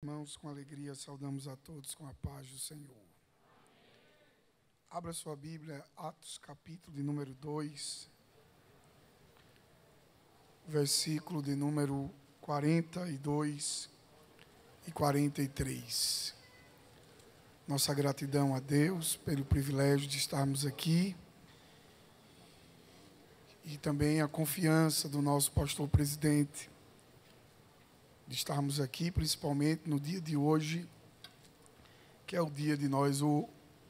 Irmãos, com alegria saudamos a todos com a paz do Senhor. Abra sua Bíblia, Atos capítulo de número 2, versículo de número 42 e 43. Nossa gratidão a Deus pelo privilégio de estarmos aqui e também a confiança do nosso pastor presidente de estarmos aqui, principalmente no dia de hoje, que é o dia de nós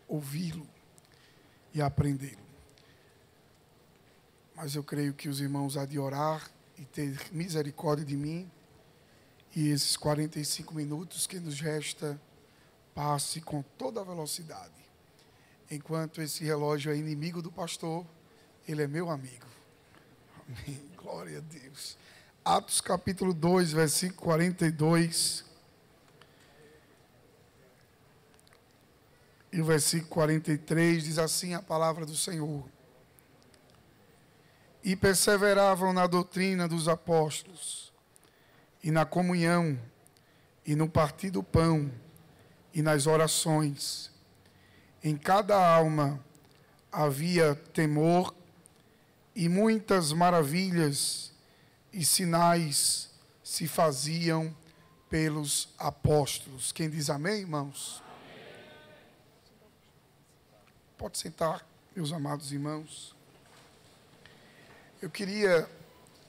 ouvi-lo e aprendê-lo. Mas eu creio que os irmãos há de orar e ter misericórdia de mim, e esses 45 minutos que nos resta passe com toda a velocidade. Enquanto esse relógio é inimigo do pastor, ele é meu amigo. Amém. Glória a Deus. Atos capítulo 2, versículo 42 e o versículo 43 diz assim a palavra do Senhor: E perseveravam na doutrina dos apóstolos, e na comunhão, e no partir do pão, e nas orações. Em cada alma havia temor, e muitas maravilhas e sinais se faziam pelos apóstolos. Quem diz amém, irmãos? Amém. Pode sentar, meus amados irmãos. Eu queria,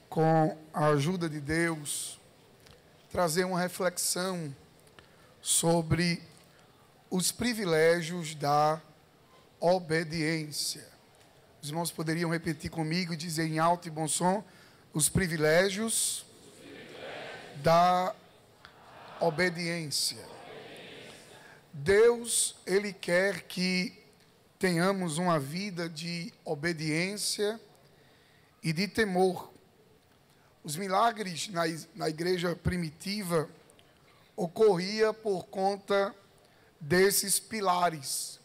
com a ajuda de Deus, trazer uma reflexão sobre os privilégios da obediência. Os irmãos poderiam repetir comigo e dizer em alto e bom som: os privilégios da obediência. Deus, Ele quer que tenhamos uma vida de obediência e de temor. Os milagres na igreja primitiva ocorriam por conta desses pilares,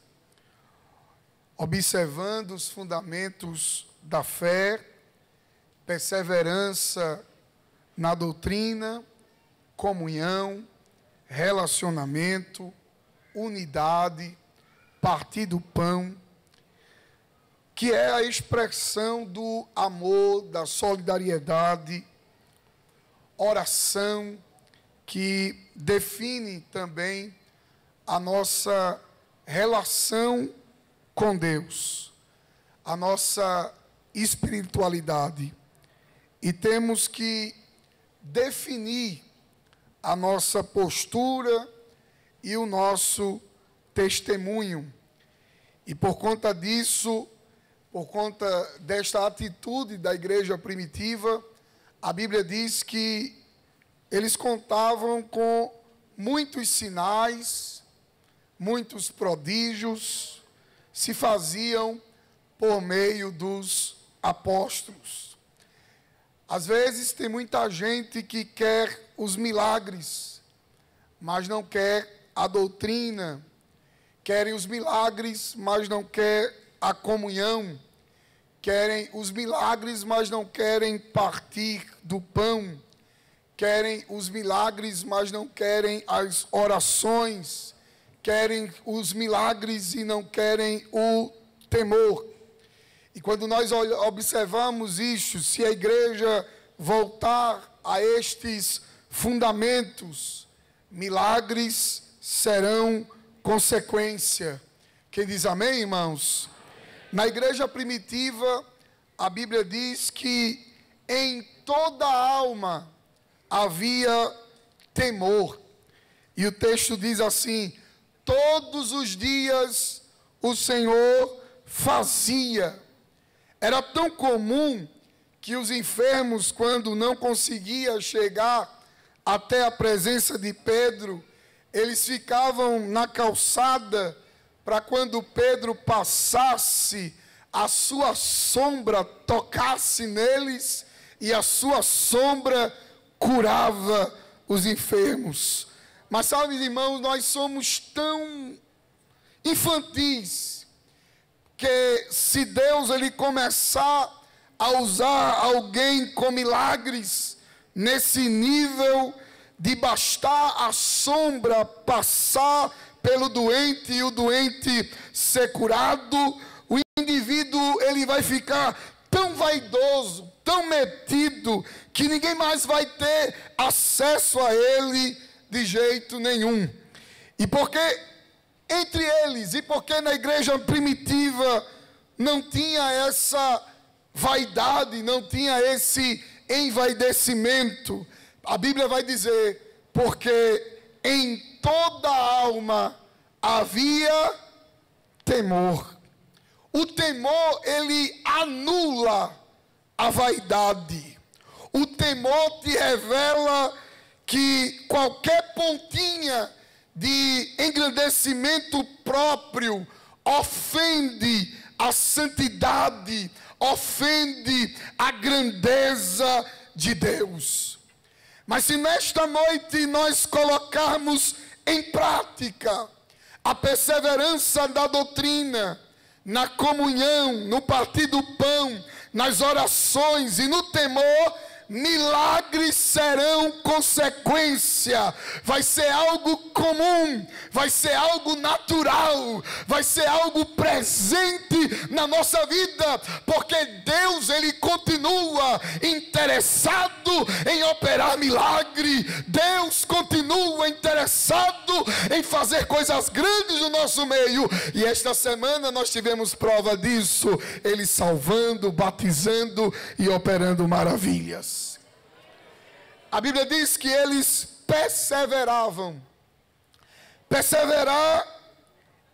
observando os fundamentos da fé, perseverança na doutrina, comunhão, relacionamento, unidade, partir do pão, que é a expressão do amor, da solidariedade, oração, que define também a nossa relação com Deus, a nossa espiritualidade. E temos que definir a nossa postura e o nosso testemunho. E por conta disso, por conta desta atitude da igreja primitiva, a Bíblia diz que eles contavam com muitos sinais, muitos prodígios, se faziam por meio dos apóstolos. Às vezes tem muita gente que quer os milagres, mas não quer a doutrina, querem os milagres, mas não quer a comunhão, querem os milagres, mas não querem partir do pão, querem os milagres, mas não querem as orações, querem os milagres e não querem o temor. E quando nós observamos isso, se a igreja voltar a estes fundamentos, milagres serão consequência. Quem diz amém, irmãos? Na igreja primitiva, a Bíblia diz que em toda alma havia temor. E o texto diz assim: todos os dias o Senhor fazia. Era tão comum que os enfermos, quando não conseguiam chegar até a presença de Pedro, eles ficavam na calçada para quando Pedro passasse, a sua sombra tocasse neles e a sua sombra curava os enfermos. Mas sabe, irmãos, nós somos tão infantis que se Deus ele começar a usar alguém com milagres nesse nível, de bastar a sombra passar pelo doente e o doente ser curado, o indivíduo ele vai ficar tão vaidoso, tão metido, que ninguém mais vai ter acesso a ele de jeito nenhum. E porque entre eles, e porque na igreja primitiva não tinha essa vaidade, não tinha esse envaidecimento, a Bíblia vai dizer, porque em toda alma havia temor. O temor, ele anula a vaidade. O temor te revela que qualquer pontinha de engrandecimento próprio ofende a santidade, ofende a grandeza de Deus. Mas se nesta noite nós colocarmos em prática a perseverança da doutrina, na comunhão, no partir do pão, nas orações e no temor, milagres serão consequência. Vai ser algo comum, vai ser algo natural, vai ser algo presente na nossa vida, porque Deus, ele continua interessado em operar milagre. Deus continua interessado em fazer coisas grandes no nosso meio, e esta semana nós tivemos prova disso, ele salvando, batizando e operando maravilhas. A Bíblia diz que eles perseveravam. Perseverar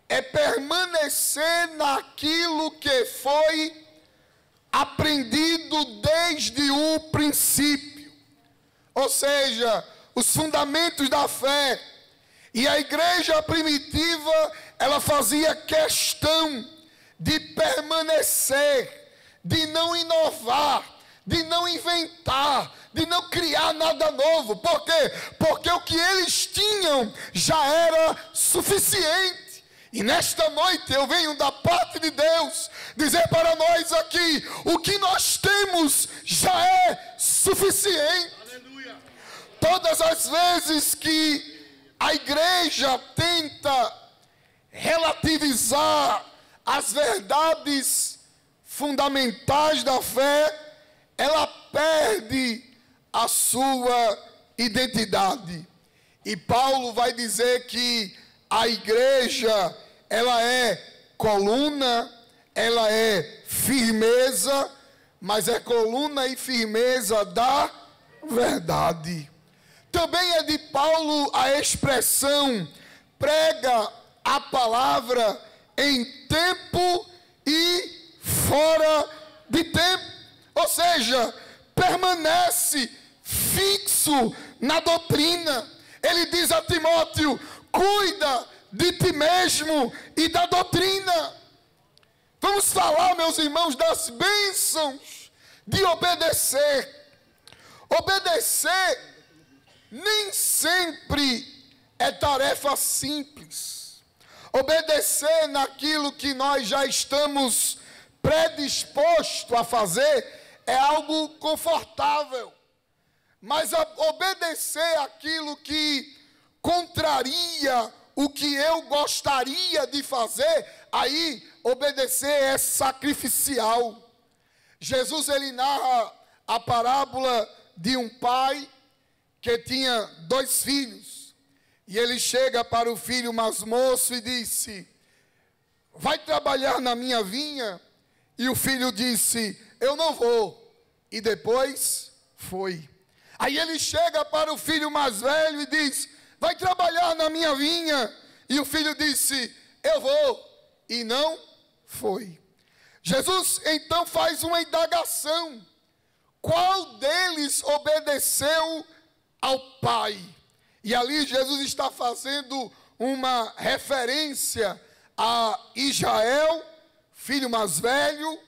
é permanecer naquilo que foi aprendido desde o princípio. Ou seja, os fundamentos da fé. E a igreja primitiva, ela fazia questão de permanecer, de não inovar, de não inventar, de não criar nada novo. Por quê? Porque o que eles tinham já era suficiente. E nesta noite eu venho da parte de Deus dizer para nós aqui, o que nós temos já é suficiente. Aleluia. Todas as vezes que a igreja tenta relativizar as verdades fundamentais da fé, ela perde a sua identidade. E Paulo vai dizer que a igreja, ela é coluna, ela é firmeza, mas é coluna e firmeza da verdade. Também é de Paulo a expressão prega a palavra em tempo e fora de tempo. Ou seja, permanece fixo na doutrina. Ele diz a Timóteo, cuida de ti mesmo e da doutrina. Vamos falar, meus irmãos, das bênçãos de obedecer. Obedecer nem sempre é tarefa simples. Obedecer naquilo que nós já estamos predispostos a fazer é algo confortável. Mas obedecer aquilo que contraria o que eu gostaria de fazer, aí obedecer é sacrificial. Jesus, ele narra a parábola de um pai que tinha 2 filhos. E ele chega para o filho mais moço e disse, vai trabalhar na minha vinha? E o filho disse, eu não vou. E depois foi. Aí ele chega para o filho mais velho e diz, vai trabalhar na minha vinha? E o filho disse, eu vou. E não foi. Jesus então faz uma indagação. Qual deles obedeceu ao Pai? E ali Jesus está fazendo uma referência a Israel, filho mais velho,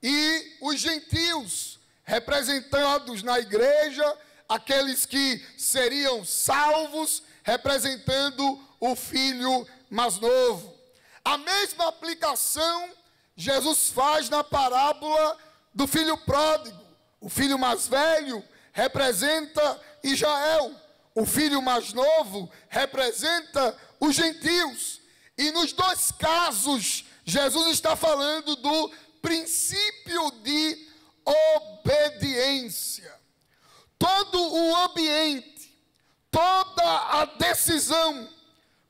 e os gentios, representados na igreja, aqueles que seriam salvos, representando o filho mais novo. A mesma aplicação Jesus faz na parábola do filho pródigo. O filho mais velho representa Israel, O filho mais novo representa os gentios. E nos dois casos, Jesus está falando do princípio de obediência. Todo o ambiente, toda a decisão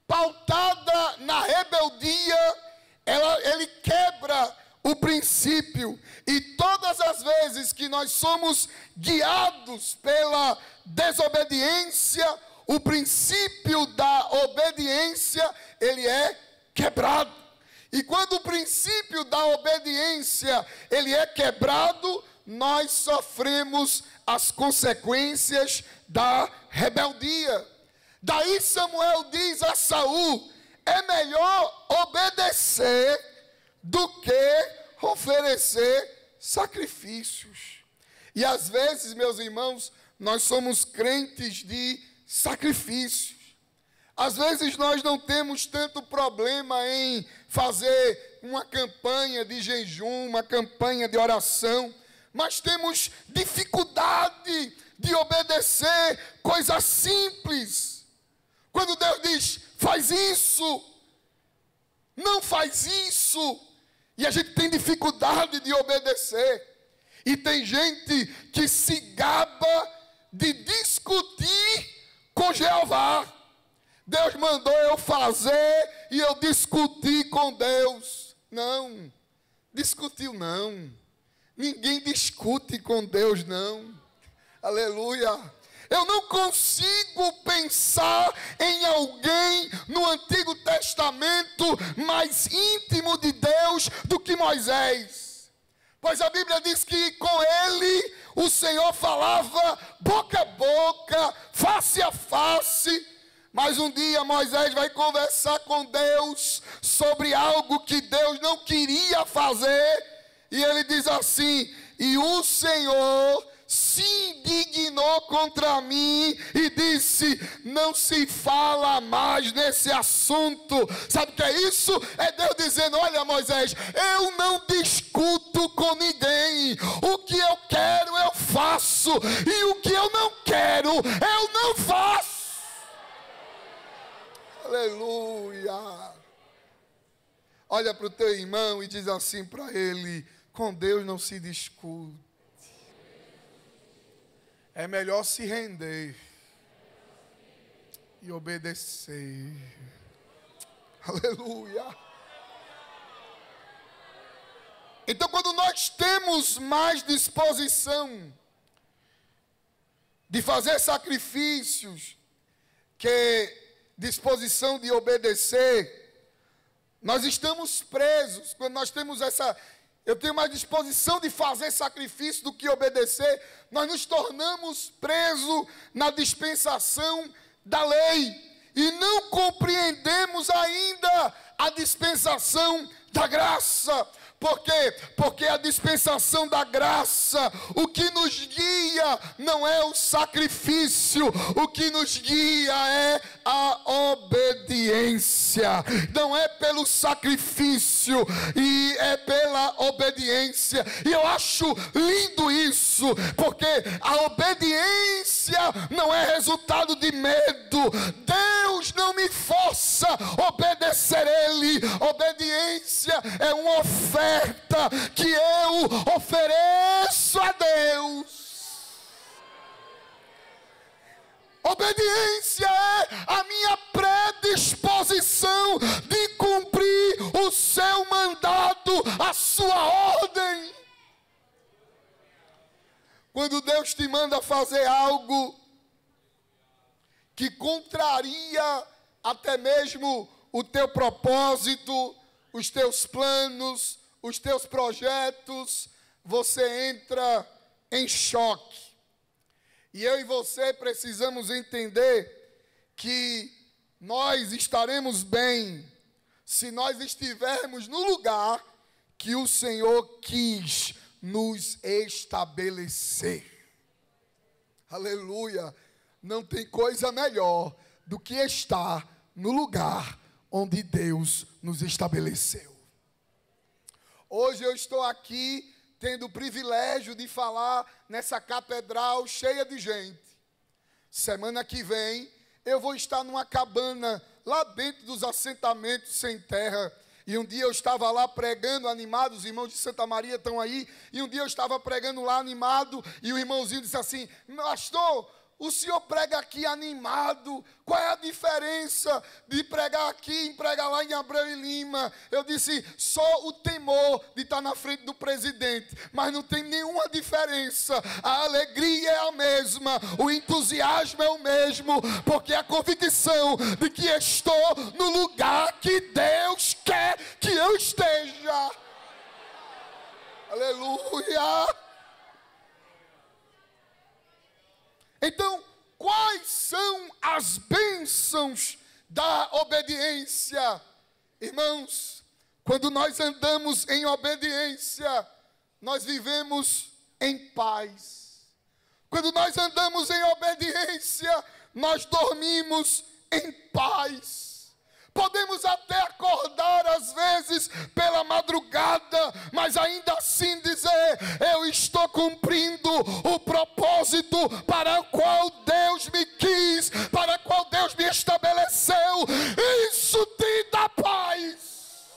pautada na rebeldia, ele quebra o princípio. E todas as vezes que nós somos guiados pela desobediência, o princípio da obediência, ele é quebrado. E quando o princípio da obediência, ele é quebrado, nós sofremos as consequências da rebeldia. Daí Samuel diz a Saul: é melhor obedecer do que oferecer sacrifícios. E às vezes, meus irmãos, nós somos crentes de sacrifícios. Às vezes nós não temos tanto problema em fazer uma campanha de jejum, uma campanha de oração, mas temos dificuldade de obedecer coisas simples. Quando Deus diz, faz isso, não faz isso, e a gente tem dificuldade de obedecer. E tem gente que se gaba de discutir com Jeová. Deus mandou eu fazer e eu discuti com Deus. Não, discutiu não. Ninguém discute com Deus não. Aleluia. Eu não consigo pensar em alguém no Antigo Testamento mais íntimo de Deus do que Moisés. Pois a Bíblia diz que com ele o Senhor falava boca a boca, face a face. Mas um dia Moisés vai conversar com Deus sobre algo que Deus não queria fazer. E ele diz assim: e o Senhor se indignou contra mim e disse, não se fala mais nesse assunto. Sabe o que é isso? É Deus dizendo, olha Moisés, eu não discuto com ninguém. O que eu quero eu faço, e o que eu não quero eu não faço. Aleluia. Olha para o teu irmão e diz assim para ele, com Deus não se discute. É melhor se render e obedecer. Aleluia. Então, quando nós temos mais disposição de fazer sacrifícios que disposição de obedecer, nós estamos presos. Quando nós temos eu tenho mais disposição de fazer sacrifício do que obedecer, nós nos tornamos presos na dispensação da lei e não compreendemos ainda a dispensação da graça. Por quê? Porque a dispensação da graça, o que nos guia não é o sacrifício, o que nos guia é a obediência. Não é pelo sacrifício, e é pela obediência. E eu acho lindo isso, porque a obediência não é resultado de medo. Deus não me força a obedecer Ele. Obediência é uma oferta que eu ofereço a Deus. Obediência é a minha predisposição de cumprir o seu mandado, a sua ordem. Quando Deus te manda fazer algo que contraria até mesmo o teu propósito, os teus planos, os teus projetos, você entra em choque. E eu e você precisamos entender que nós estaremos bem se nós estivermos no lugar que o Senhor quis nos estabelecer. Aleluia! Não tem coisa melhor do que estar no lugar onde Deus nos estabeleceu. Hoje eu estou aqui tendo o privilégio de falar nessa catedral cheia de gente. Semana que vem, eu vou estar numa cabana lá dentro dos assentamentos sem terra. E um dia eu estava lá pregando animado, os irmãos de Santa Maria estão aí. E um dia eu estava pregando lá animado, e o irmãozinho disse assim: pastor, o senhor prega aqui animado, qual é a diferença de pregar aqui e pregar lá em Abreu e Lima? Eu disse: só o temor de estar na frente do presidente, mas não tem nenhuma diferença, a alegria é a mesma, o entusiasmo é o mesmo, porque a convicção de que estou no lugar que Deus quer que eu esteja. Aleluia! Então, quais são as bênçãos da obediência? Irmãos, quando nós andamos em obediência, nós vivemos em paz. Quando nós andamos em obediência, nós dormimos em paz. Podemos até acordar às vezes pela madrugada, mas ainda assim dizer: eu estou cumprindo o propósito para o qual Deus me quis, para o qual Deus me estabeleceu. Isso te dá paz.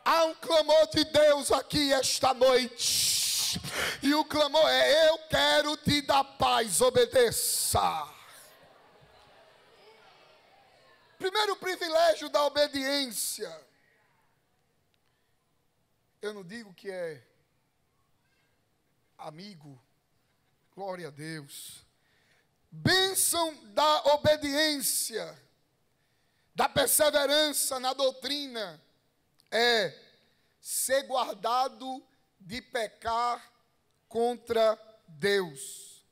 Há um clamor de Deus aqui esta noite. E o clamor é: eu quero te dar paz, obedeça. Primeiro privilégio da obediência. Eu não digo que é amigo, glória a Deus. Bênção da obediência, da perseverança na doutrina, é ser guardado de pecar contra Deus.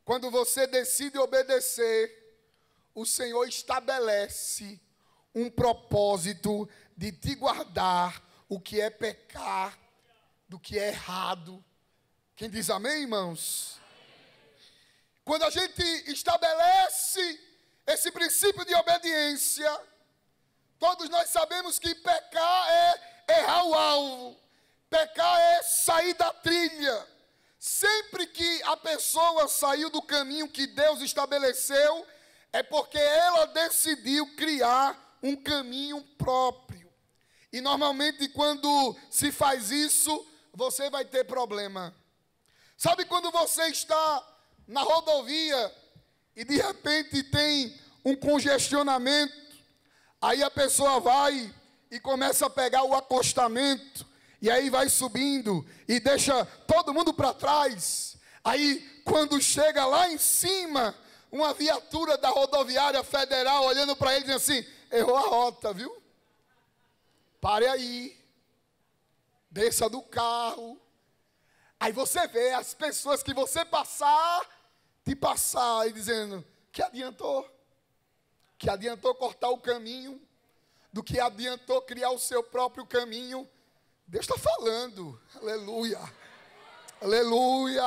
Quando você decide obedecer, o Senhor estabelece um propósito de te guardar o que é pecar, do que é errado. Quem diz amém, irmãos? Quando a gente estabelece esse princípio de obediência, todos nós sabemos que pecar é errar o alvo. Pecar é sair da trilha. Sempre que a pessoa saiu do caminho que Deus estabeleceu, é porque ela decidiu criar um caminho próprio. E normalmente quando se faz isso, você vai ter problema. Sabe quando você está na rodovia e de repente tem um congestionamento, aí a pessoa vai e começa a pegar o acostamento, e aí vai subindo e deixa todo mundo para trás. Aí quando chega lá em cima, uma viatura da rodoviária federal olhando para ele diz assim: errou a rota, viu? Pare aí, desça do carro. Aí você vê as pessoas que você te passar e dizendo: que adiantou? Que adiantou cortar o caminho? Do que adiantou criar o seu próprio caminho? Deus está falando, aleluia, aleluia.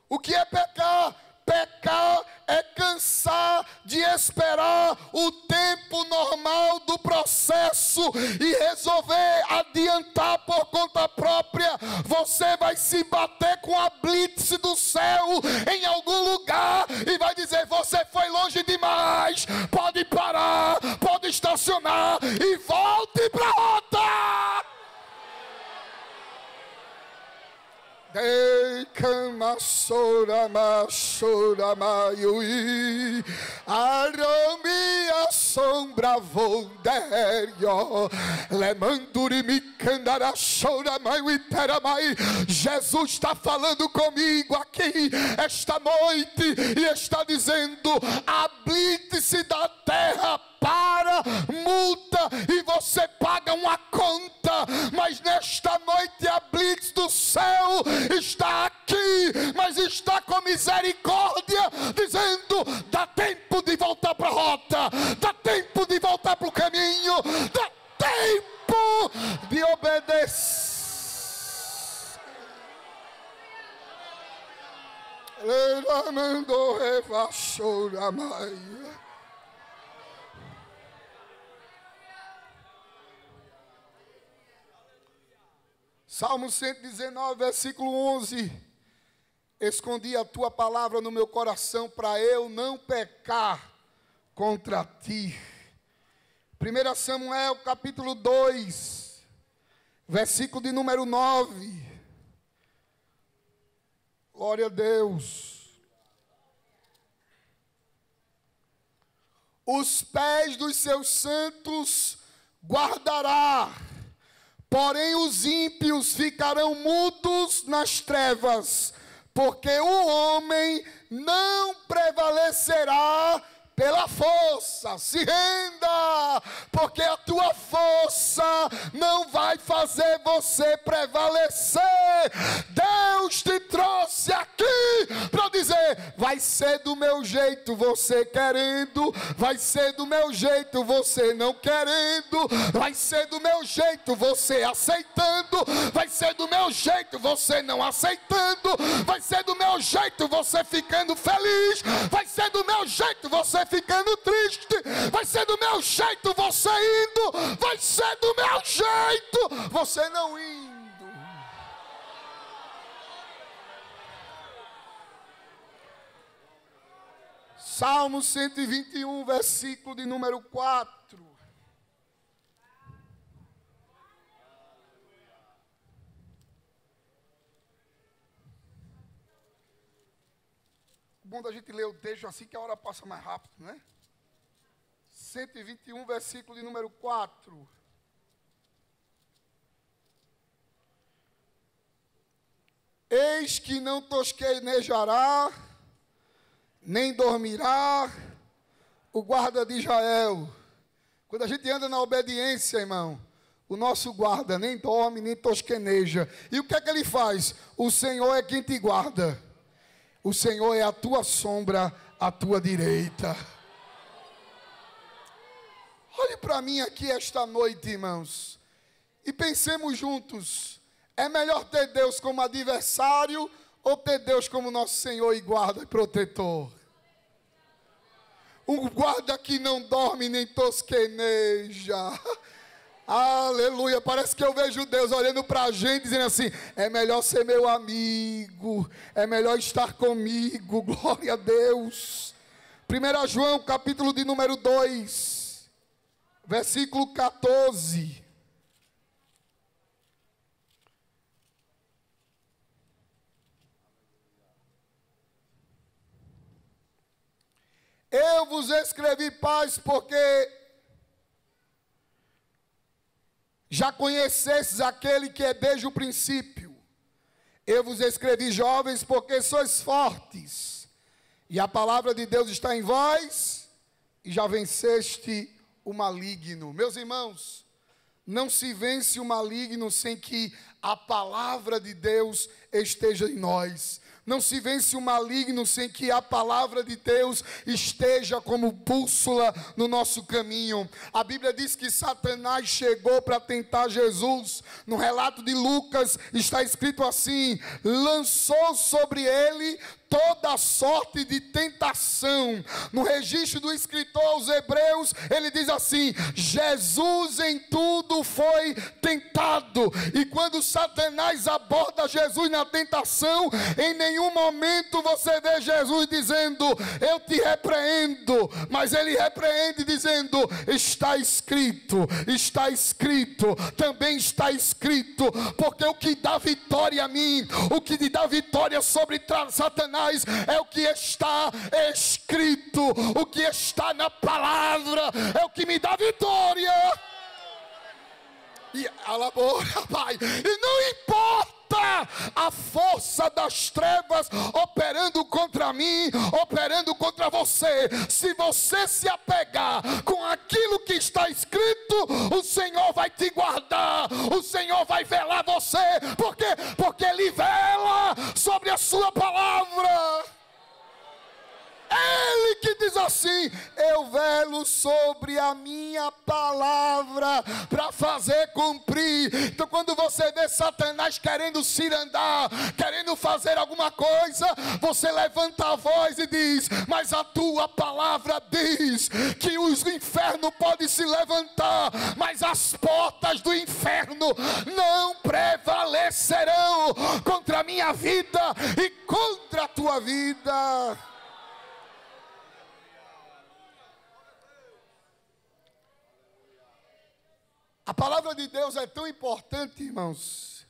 O que é pecar? Pecar é cansar de esperar o tempo normal do processo e resolver adiantar por conta própria. Você vai se bater com a blitz do céu em algum lugar e vai dizer: você foi longe demais, pode parar, pode estacionar e volte para a rota. Dei cama sora machora maiui arami a sombra vonderio lemanduri me candara chora maiui teramai. Jesus está falando comigo aqui esta noite e está dizendo: habilite-se da terra para, multa e você paga uma conta, mas nesta noite a blitz do céu está aqui, mas está com misericórdia, dizendo: dá tempo de voltar para a rota, dá tempo de voltar para o caminho, dá tempo de obedecer. Ela mandou revassou a Maia. Salmo 119, versículo 11. Escondi a tua palavra no meu coração para eu não pecar contra ti. 1 Samuel, capítulo 2, versículo de número 9. Glória a Deus. Os pés dos seus santos guardará, porém os ímpios ficarão mudos nas trevas, porque o homem não prevalecerá pela força. Se renda, porque a tua força não vai fazer você prevalecer. Deus te trouxe aqui para dizer: vai ser do meu jeito, você querendo, vai ser do meu jeito, você não querendo, vai ser do meu jeito, você aceitando, vai ser do meu jeito, você não aceitando, vai ser do meu jeito, você ficando feliz, vai ser do meu jeito, você ficando triste, vai ser do meu jeito você indo, vai ser do meu jeito você não indo. Salmo 121, versículo de número 4. Bom da gente ler o texto assim que a hora passa mais rápido, né? 121, versículo de número 4. Eis que não tosquenejará, nem dormirá o guarda de Israel. Quando a gente anda na obediência, irmão, o nosso guarda nem dorme, nem tosqueneja. E o que é que ele faz? O Senhor é quem te guarda. O Senhor é a tua sombra, à tua direita. Olhe para mim aqui esta noite, irmãos, e pensemos juntos: é melhor ter Deus como adversário ou ter Deus como nosso Senhor e guarda e protetor? Um guarda que não dorme nem tosqueneja. Aleluia, parece que eu vejo Deus olhando para a gente dizendo assim: é melhor ser meu amigo, é melhor estar comigo. Glória a Deus. 1 João, capítulo de número 2, versículo 14. Eu vos escrevi paz, porque já conhecestes aquele que é desde o princípio. Eu vos escrevi, jovens, porque sois fortes, e a palavra de Deus está em vós, e já venceste o maligno. Meus irmãos, não se vence o maligno sem que a palavra de Deus esteja em nós. Não se vence o maligno sem que a palavra de Deus esteja como bússola no nosso caminho. A Bíblia diz que Satanás chegou para tentar Jesus. No relato de Lucas está escrito assim: lançou sobre ele toda sorte de tentação. No registro do escritor aos Hebreus, ele diz assim: Jesus em tudo foi tentado. E quando Satanás aborda Jesus na tentação, em nenhum momento você vê Jesus dizendo: eu te repreendo. Mas ele repreende dizendo: está escrito, também está escrito. Porque o que dá vitória a mim, o que lhe dá vitória sobre Satanás, é o que está escrito, o que está na palavra, é o que me dá vitória. E Pai, e não importa a força das trevas operando contra mim, operando contra você, se você se apegar com aquilo que está escrito, o Senhor vai te guardar, o Senhor vai velar você. Por quê? Porque Ele vela sobre a sua palavra. Ele que diz assim: eu velo sobre a minha palavra para fazer cumprir. Então, quando você vê Satanás querendo cirandar, querendo fazer alguma coisa, você levanta a voz e diz: mas a tua palavra diz que os infernos podem se levantar, mas as portas do inferno não prevalecerão contra a minha vida e contra a tua vida. A palavra de Deus é tão importante, irmãos,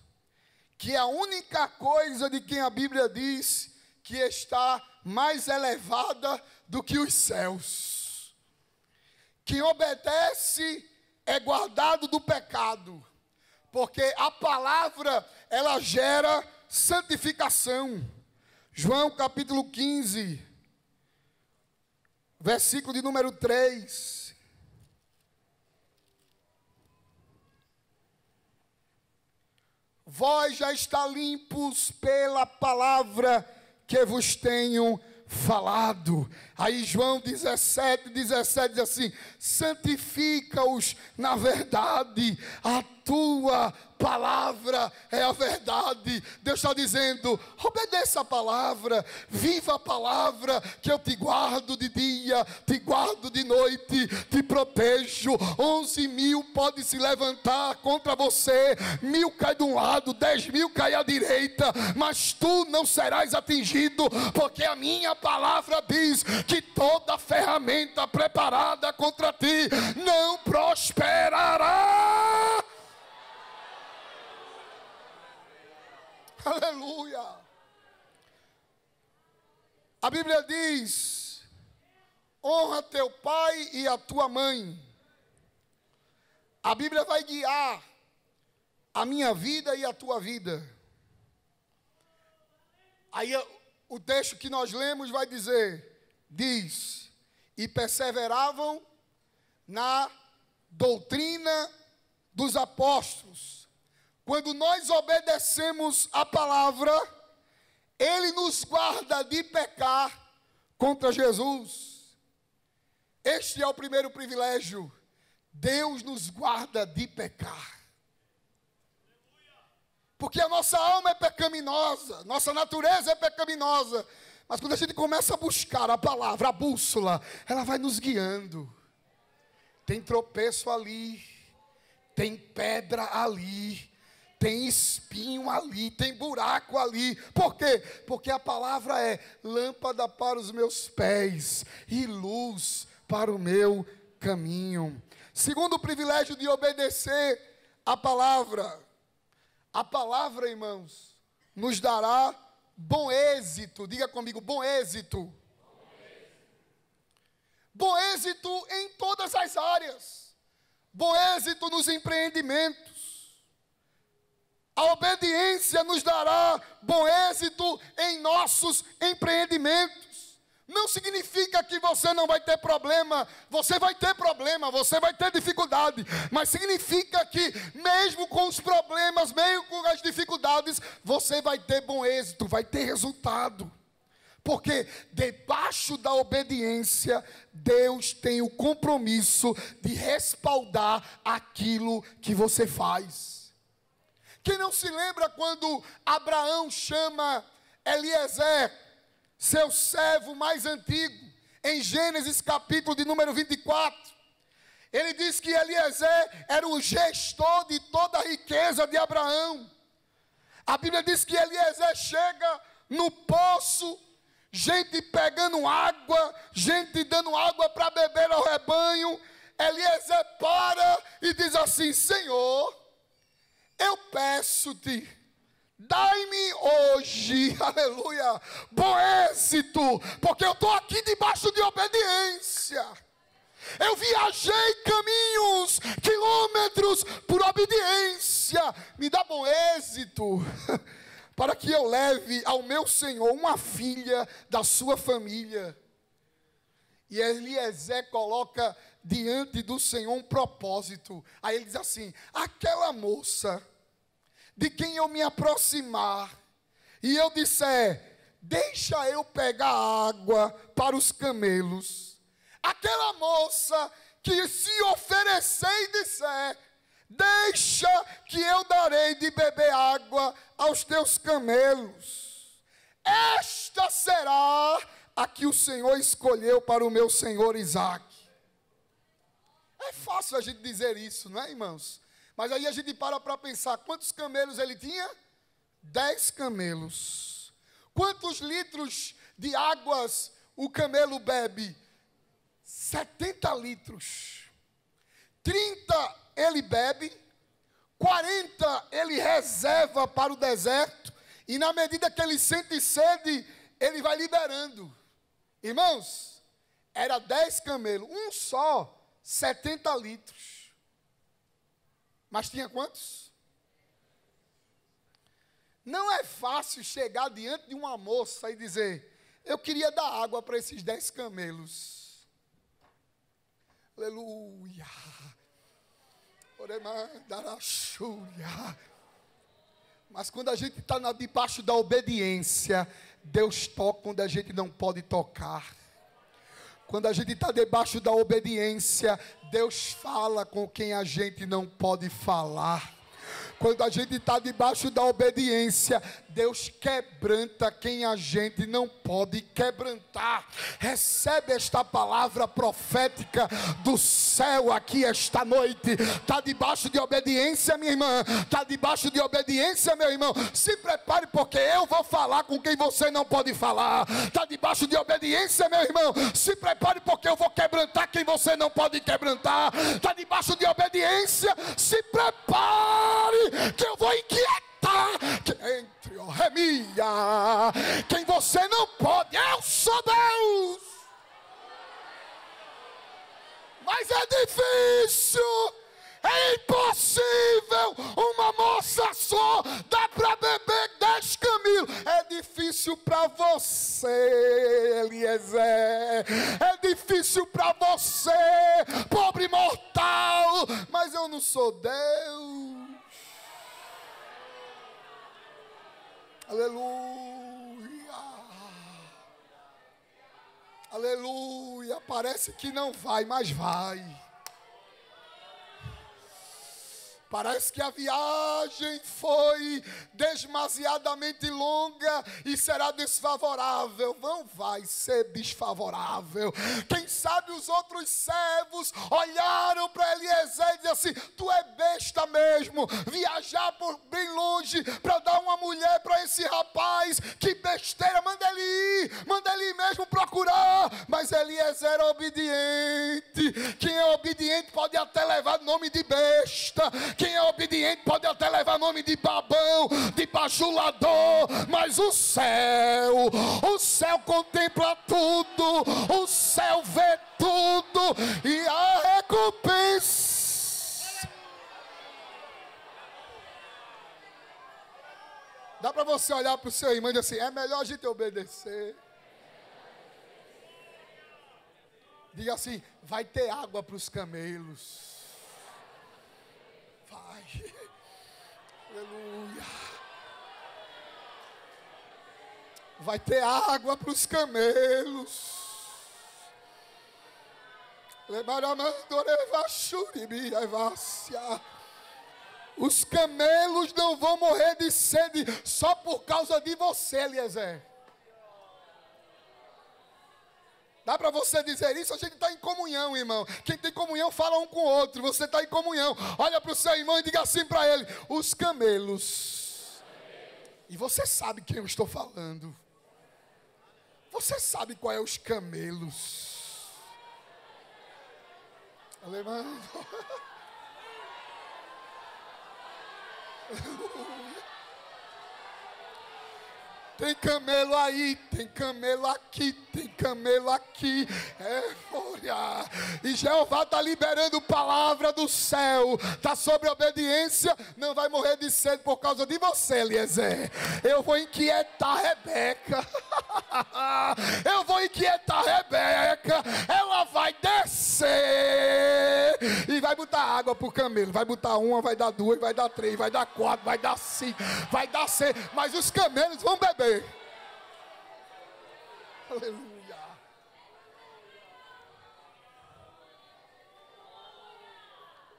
que é a única coisa de quem a Bíblia diz que está mais elevada do que os céus. Quem obedece é guardado do pecado, porque a palavra, ela gera santificação. João capítulo 15, versículo de número 3. Vós já está limpos pela palavra que vos tenho falado. Aí João 17 diz assim: santifica-os na verdade, a tua palavra é a verdade. Deus está dizendo: obedeça a palavra, viva a palavra, que eu te guardo de dia, te guardo de noite, te protejo. 11.000 pode se levantar contra você, 1.000 cai de um lado, 10.000 cai à direita, mas tu não serás atingido, porque a minha palavra diz que toda ferramenta preparada contra ti não prosperará. Aleluia. A Bíblia diz: honra teu pai e a tua mãe. A Bíblia vai guiar a minha vida e a tua vida. Aí o texto que nós lemos vai diz: e perseveravam na doutrina dos apóstolos. Quando nós obedecemos a palavra, Ele nos guarda de pecar contra Jesus. Este é o primeiro privilégio. Deus nos guarda de pecar. Porque a nossa alma é pecaminosa, nossa natureza é pecaminosa. Mas quando a gente começa a buscar a palavra, a bússola, ela vai nos guiando. Tem tropeço ali, tem pedra ali, tem espinho ali, tem buraco ali. Por quê? Porque a palavra é lâmpada para os meus pés e luz para o meu caminho. Segundo o privilégio de obedecer a palavra, irmãos, nos dará bom êxito. Diga comigo: bom êxito. Bom êxito em todas as áreas. Bom êxito nos empreendimentos. A obediência nos dará bom êxito em nossos empreendimentos. Não significa que você não vai ter problema. Você vai ter problema, você vai ter dificuldade. Mas significa que mesmo com os problemas, mesmo com as dificuldades, você vai ter bom êxito, vai ter resultado. Porque debaixo da obediência, Deus tem o compromisso de respaldar aquilo que você faz. Quem não se lembra quando Abraão chama Eliezer, seu servo mais antigo, em Gênesis capítulo de número 24, ele diz que Eliezer era o gestor de toda a riqueza de Abraão. A Bíblia diz que Eliezer chega no poço, gente pegando água, gente dando água para beber ao rebanho. Eliezer para e diz assim: Senhor, eu peço-te, dai-me hoje, aleluia, bom êxito, porque eu estou aqui debaixo de obediência. Eu viajei caminhos, quilômetros, por obediência. Me dá bom êxito, para que eu leve ao meu Senhor uma filha da sua família. E Eliezer coloca diante do Senhor um propósito. Aí ele diz assim: aquela moça de quem eu me aproximar e eu disser, deixa eu pegar água para os camelos, aquela moça que se oferecer e disser: deixa que eu darei de beber água aos teus camelos, esta será a que o Senhor escolheu para o meu senhor Isaque. É fácil a gente dizer isso, não é, irmãos? Mas aí a gente para pensar, quantos camelos ele tinha? 10 camelos. Quantos litros de águas o camelo bebe? 70 litros. 30 ele bebe, 40 ele reserva para o deserto, e na medida que ele sente sede, ele vai liberando. Irmãos, era 10 camelos, um só, 70 litros. Mas tinha quantos? Não é fácil chegar diante de uma moça e dizer: eu queria dar água para esses 10 camelos. Aleluia. Mas quando a gente está debaixo da obediência, Deus toca onde a gente não pode tocar. Quando a gente está debaixo da obediência, Deus fala com quem a gente não pode falar. Quando a gente está debaixo da obediência, Deus quebranta quem a gente não pode quebrantar. Recebe esta palavra profética do céu aqui esta noite. Está debaixo de obediência, minha irmã? Está debaixo de obediência, meu irmão? Se prepare, porque eu vou falar com quem você não pode falar. Está debaixo de obediência, meu irmão? Se prepare, porque eu vou quebrantar quem você não pode quebrantar. Está debaixo de obediência? Se prepare, que eu vou inquietar entre o remia quem você não pode. Eu sou Deus. Mas é difícil, é impossível. Uma moça só dá para beber 10 camelos. É difícil para você, Eliezer. É difícil para você, pobre mortal. Mas eu não sou Deus. Aleluia. Aleluia. Parece que não vai, mas vai. Parece que a viagem foi demasiadamente longa e será desfavorável. Não vai ser desfavorável. Quem sabe os outros servos olharam para Eliezer e disseram assim: tu é besta mesmo, viajar por bem longe para dar uma mulher para esse rapaz. Que besteira, manda ele ir mesmo procurar. Mas Eliezer era obediente. Quem é obediente pode até levar nome de besta. Quem é obediente pode até levar nome de babão, de bajulador, mas o céu contempla tudo, o céu vê tudo, e a recompensa. Dá para você olhar para o seu irmão e dizer assim: é melhor a gente obedecer. Diga assim: vai ter água para os camelos. Aleluia. Vai ter água para os camelos. Os camelos não vão morrer de sede só por causa de você, Eliezer. Dá para você dizer isso? A gente está em comunhão, irmão. Quem tem comunhão fala um com o outro. Você está em comunhão. Olha para o seu irmão e diga assim para ele: os camelos. E você sabe quem eu estou falando. Você sabe qual é os camelos. Alemão. Tem camelo aí, tem camelo aqui, tem camelo aqui. Olha. E Jeová está liberando palavra do céu. Está sobre obediência. Não vai morrer de sede por causa de você, Eliezer. Eu vou inquietar a Rebeca. Eu vou inquietar a Rebeca. Ela vai descer e vai botar água para o camelo. Vai botar uma, vai dar duas, vai dar três, vai dar quatro, vai dar cinco, vai dar seis. Mas os camelos vão beber. Aleluia.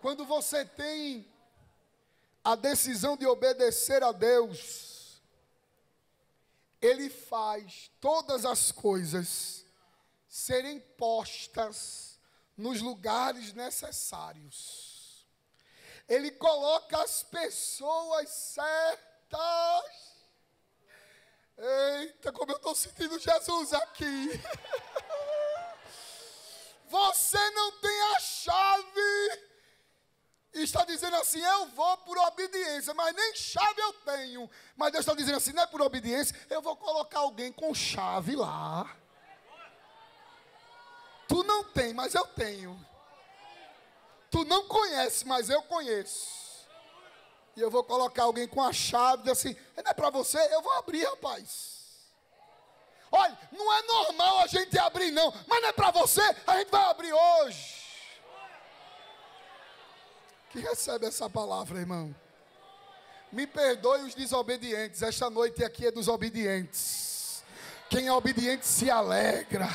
Quando você tem a decisão de obedecer a Deus, Ele faz todas as coisas serem postas nos lugares necessários. Ele coloca as pessoas certas. Eita, como eu estou sentindo Jesus aqui. Você não tem a chave. E está dizendo assim, eu vou por obediência, mas nem chave eu tenho. Mas Deus está dizendo assim, não é por obediência, eu vou colocar alguém com chave lá. Tu não tem, mas eu tenho. Tu não conhece, mas eu conheço. E eu vou colocar alguém com a chave, assim, não é para você, eu vou abrir, rapaz. Olha, não é normal a gente abrir não, mas não é para você, a gente vai abrir hoje. Que recebe essa palavra, irmão? Me perdoe os desobedientes, esta noite aqui é dos obedientes. Quem é obediente se alegra.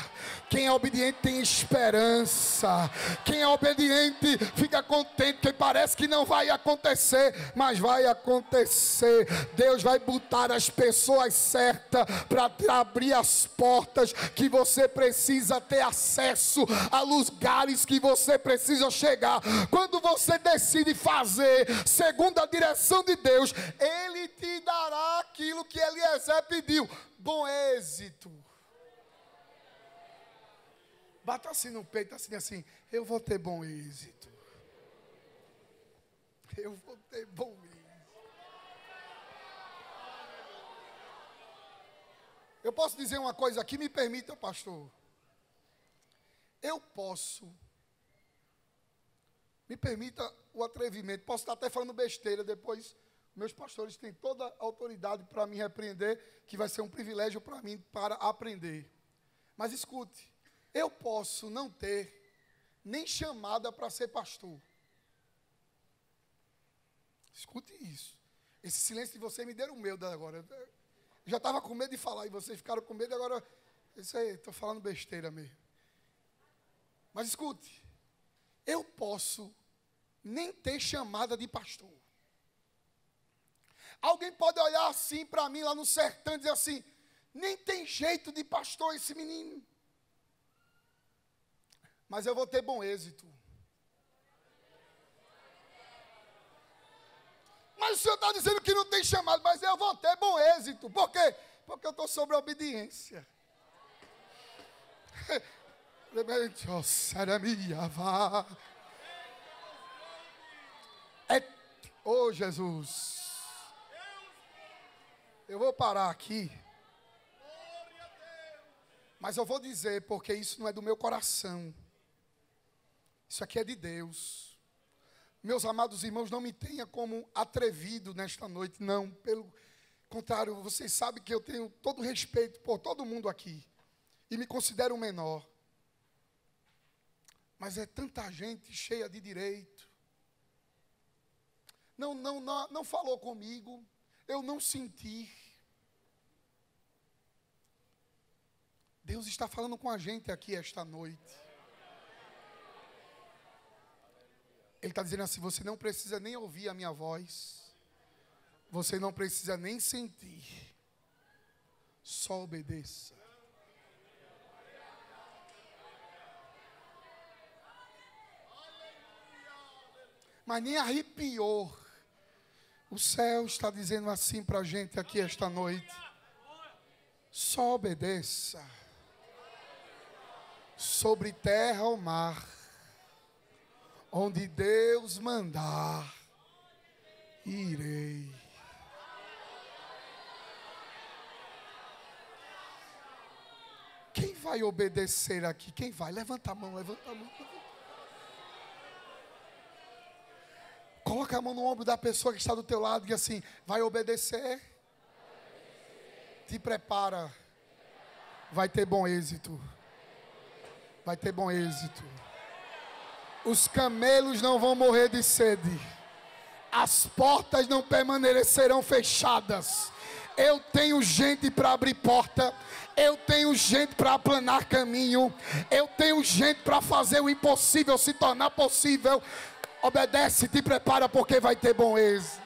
Quem é obediente tem esperança. Quem é obediente fica contente, porque parece que não vai acontecer, mas vai acontecer. Deus vai botar as pessoas certas para abrir as portas que você precisa ter acesso, a lugares que você precisa chegar. Quando você decide fazer segundo a direção de Deus, Ele te dará aquilo que Eliezer pediu. Bom êxito. Bata assim no peito, assim, eu vou ter bom êxito. Eu vou ter bom êxito. Eu posso dizer uma coisa aqui, me permita, pastor. Eu posso, me permita o atrevimento, posso estar até falando besteira depois. Meus pastores têm toda a autoridade para me repreender, que vai ser um privilégio para mim para aprender. Mas escute, eu posso não ter nem chamada para ser pastor. Escute isso. Esse silêncio de você me deu medo agora. Eu já estava com medo de falar e vocês ficaram com medo, agora isso aí, estou falando besteira mesmo. Mas escute, eu posso nem ter chamada de pastor. Alguém pode olhar assim para mim lá no sertão e dizer assim, nem tem jeito de pastor esse menino. Mas eu vou ter bom êxito. Mas o senhor está dizendo que não tem chamado, mas eu vou ter bom êxito. Por quê? Porque eu estou sobre a obediência. Oh, Jesus. Eu vou parar aqui, mas eu vou dizer, porque isso não é do meu coração, isso aqui é de Deus. Meus amados irmãos, não me tenha como atrevido nesta noite, não, pelo contrário, vocês sabem que eu tenho todo respeito por todo mundo aqui, e me considero o menor, mas é tanta gente cheia de direito, não falou comigo, eu não senti. Deus está falando com a gente aqui esta noite. Ele está dizendo assim, você não precisa nem ouvir a minha voz. Você não precisa nem sentir. Só obedeça. Mas nem arrepiou. O céu está dizendo assim para a gente aqui esta noite. Só obedeça. Sobre terra ou mar, onde Deus mandar, irei. Quem vai obedecer aqui? Quem vai? Levanta a mão, levanta a mão. Coloca a mão no ombro da pessoa que está do teu lado e diz assim, vai obedecer? Te prepara. Vai ter bom êxito. Vai ter bom êxito. Os camelos não vão morrer de sede. As portas não permanecerão fechadas. Eu tenho gente para abrir porta. Eu tenho gente para aplanar caminho. Eu tenho gente para fazer o impossível se tornar possível. Obedece, te prepara porque vai ter bom êxito.